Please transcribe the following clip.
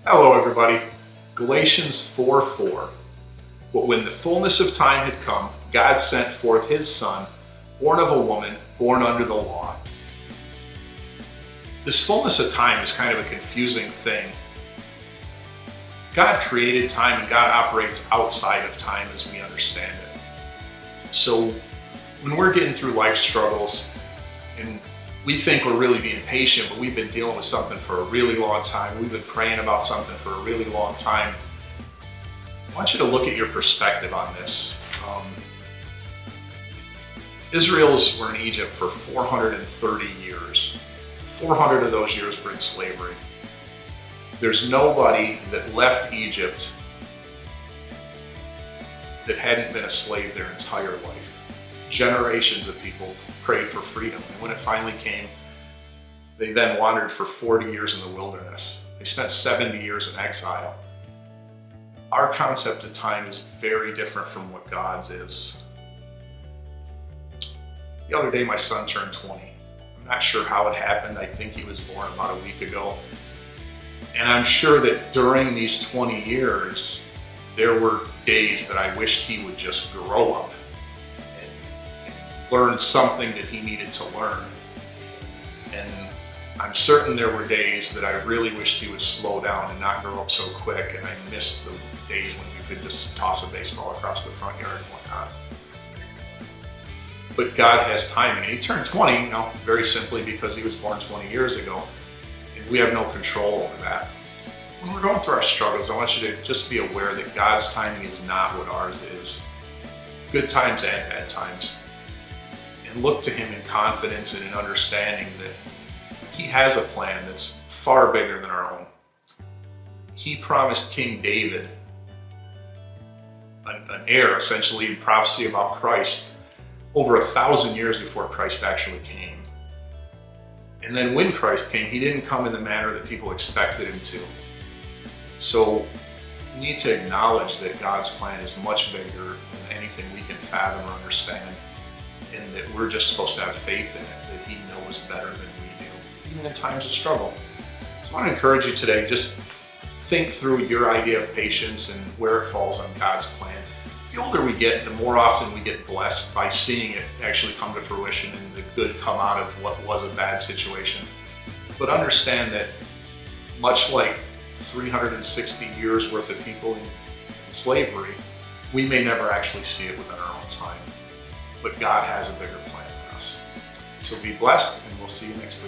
Hello everybody. Galatians 4:4. But when the fullness of time had come, God sent forth his Son, born of a woman, born under the law. This fullness of time is kind of a confusing thing. God created time and God operates outside of time as we understand it. So when we're getting through life struggles and we think we're really being patient, but we've been dealing with something for a really long time, we've been praying about something for a really long time, I want you to look at your perspective on this. Israelis were in Egypt for 430 years. 400 of those years were in slavery. There's nobody that left Egypt that hadn't been a slave their entire life. Generations of people prayed for freedom, and when it finally came, they then wandered for 40 years in the wilderness. They spent 70 years in exile. Our concept of time is very different from what God's is. The other day my son turned 20. I'm not sure how it happened. I think he was born about a week ago. And I'm sure that during these 20 years, there were days that I wished he would just grow up and learn something that he needed to learn. And I'm certain there were days that I really wished he would slow down and not grow up so quick. And I missed the days when we could just toss a baseball across the front yard and whatnot. But God has timing. And he turned 20, very simply because he was born 20 years ago. And we have no control over that. When we're going through our struggles, I want you to just be aware that God's timing is not what ours is. Good times and bad times. And look to him in confidence and in understanding that he has a plan that's far bigger than our own. He promised King David an heir, essentially, in prophecy about Christ over 1,000 years before Christ actually came. And then when Christ came, he didn't come in the manner that people expected him to. So we need to acknowledge that God's plan is much bigger than anything we can fathom or understand, and that we're just supposed to have faith in it, that he knows better than we do, even in times of struggle. So I want to encourage you today, just think through your idea of patience and where it falls on God's plan. The older we get, the more often we get blessed by seeing it actually come to fruition and the good come out of what was a bad situation. But understand that much like 360 years worth of people in slavery, we may never actually see it within our own time. But God has a bigger plan for us. So be blessed, and we'll see you next time.